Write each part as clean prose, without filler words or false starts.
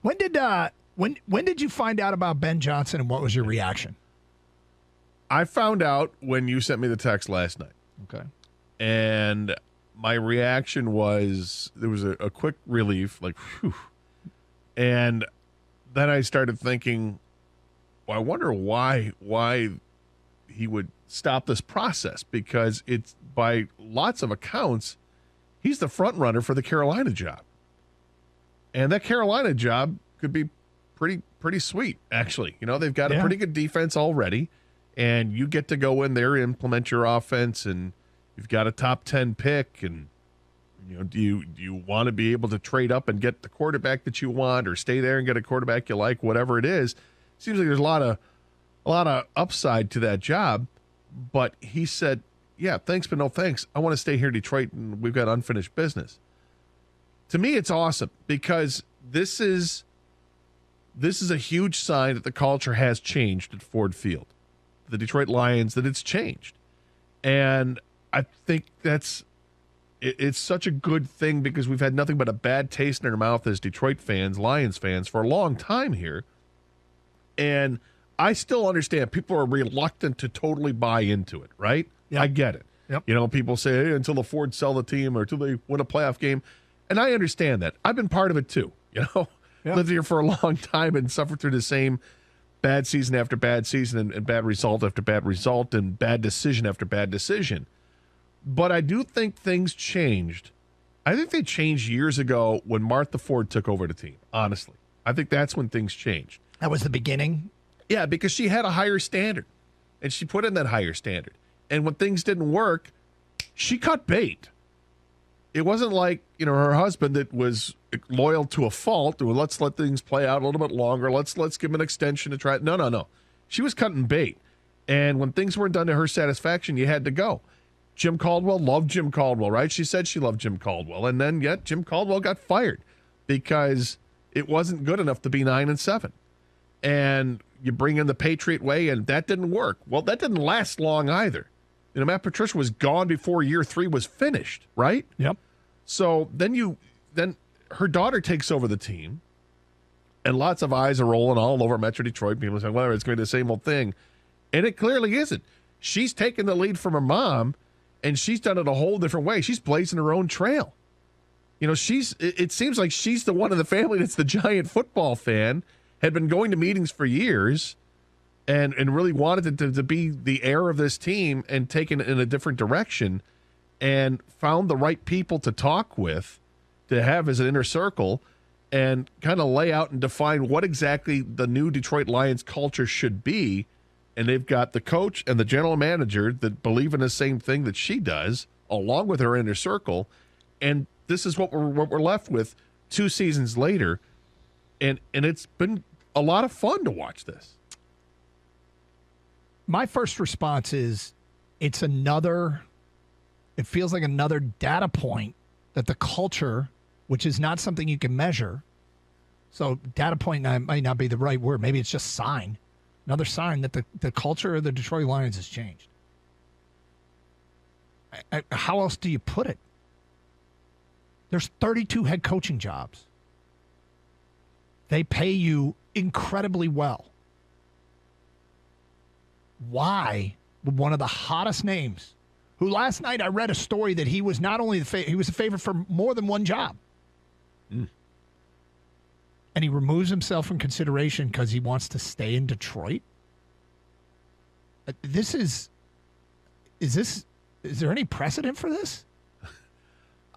When did you find out about Ben Johnson, and what was your reaction? I found out when you sent me the text last night. Okay. And my reaction was there was a quick relief, like, whew. And then I started thinking, well, I wonder why he would stop this process, because it's, by lots of accounts, he's the front runner for the Carolina job. And that Carolina job could be pretty sweet, actually. You know, they've got a pretty good defense already, and you get to go in there, implement your offense, and you've got a top 10 pick, and you know, do you want to be able to trade up and get the quarterback that you want, or stay there and get a quarterback you like, whatever it is. Seems like there's a lot of upside to that job. But he said, yeah, thanks, but no thanks. I want to stay here in Detroit, and we've got unfinished business. To me, it's awesome, because this is a huge sign that the culture has changed at Ford Field, the Detroit Lions, that it's changed. And I think it's such a good thing, because we've had nothing but a bad taste in our mouth as Detroit fans, Lions fans, for a long time here. And I still understand people are reluctant to totally buy into it, right? Yep. I get it. Yep. You know, people say, hey, until the Fords sell the team or until they win a playoff game. And I understand that. I've been part of it too. You know, lived here for a long time and suffered through the same bad season after bad season and bad result after bad result and bad decision after bad decision. But I do think things changed. I think they changed years ago when Martha Ford took over the team, honestly. I think that's when things changed. That was the beginning? Yeah, because she had a higher standard, and she put in that higher standard. And when things didn't work, she cut bait. It wasn't like, you know, her husband that was loyal to a fault. Well, let's let things play out a little bit longer. Let's give him an extension to try it. No. She was cutting bait. And when things weren't done to her satisfaction, you had to go. Jim Caldwell loved Jim Caldwell, right? She said she loved Jim Caldwell. And then, yet Jim Caldwell got fired because it wasn't good enough to be 9-7. And you bring in the Patriot way, and that didn't work. Well, that didn't last long either. You know, Matt Patricia was gone before year 3 was finished, right? Yep. So then her daughter takes over the team, and lots of eyes are rolling all over Metro Detroit. People saying, well, it's going to be the same old thing. And it clearly isn't. She's taken the lead from her mom, and she's done it a whole different way. She's blazing her own trail. You know, it seems like she's the one in the family that's the giant football fan, had been going to meetings for years, and really wanted to be the heir of this team and taken it in a different direction, and found the right people to talk with, to have as an inner circle, and kind of lay out and define what exactly the new Detroit Lions culture should be. And they've got the coach and the general manager that believe in the same thing that she does, along with her inner circle. And this is what we're left with 2 seasons later. And it's been a lot of fun to watch this. My first response is it feels like another data point that the culture, which is not something you can measure. So data point might not be the right word. Maybe it's just sign. Another sign that the culture of the Detroit Lions has changed. How else do you put it? There's 32 head coaching jobs. They pay you incredibly well. Why would one of the hottest names, who last night I read a story that he was not only he was a favorite for more than one job. And he removes himself from consideration because he wants to stay in Detroit? Is there any precedent for this?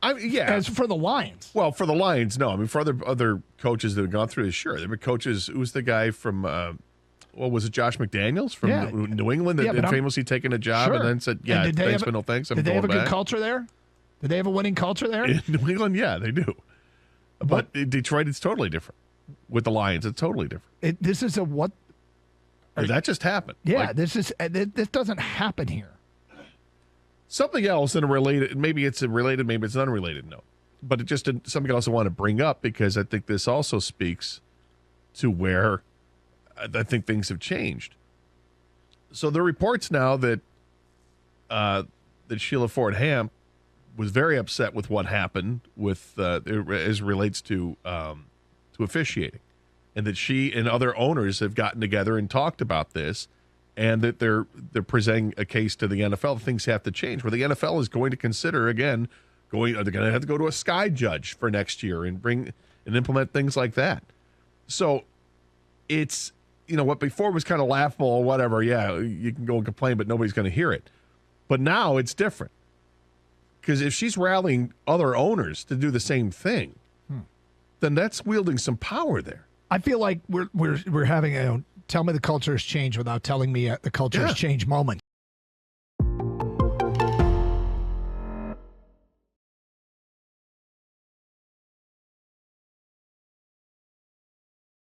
Yeah. As for the Lions. Well, for the Lions, no. I mean, for other coaches that have gone through this, sure. There were coaches. Who was the guy from, was it Josh McDaniels from New England that had famously taken a job and then said, thanks, but no thanks. Did they have a good culture there? Did they have a winning culture there? In New England, yeah, they do. But in Detroit, it's totally different. With the Lions, it's totally different. This is that just happened. Yeah, this doesn't happen here. Something else in a related, maybe it's related, maybe it's an unrelated note, but it just something else I want to bring up because I think this also speaks to where I think things have changed. So there are reports now that Sheila Ford Hamp was very upset with what happened with as relates to officiating. and that she and other owners have gotten together and talked about this, and that they're presenting a case to the NFL. Things have to change. Where the NFL is going to consider again they're going to have to go to a sky judge for next year and bring and implement things like that. So it's, what before was kind of laughable or whatever. Yeah, you can go and complain, but nobody's going to hear it. But now it's different, because if she's rallying other owners to do the same thing, then that's wielding some power there. I feel like we're having a tell me the culture has changed without telling me the culture has changed moment.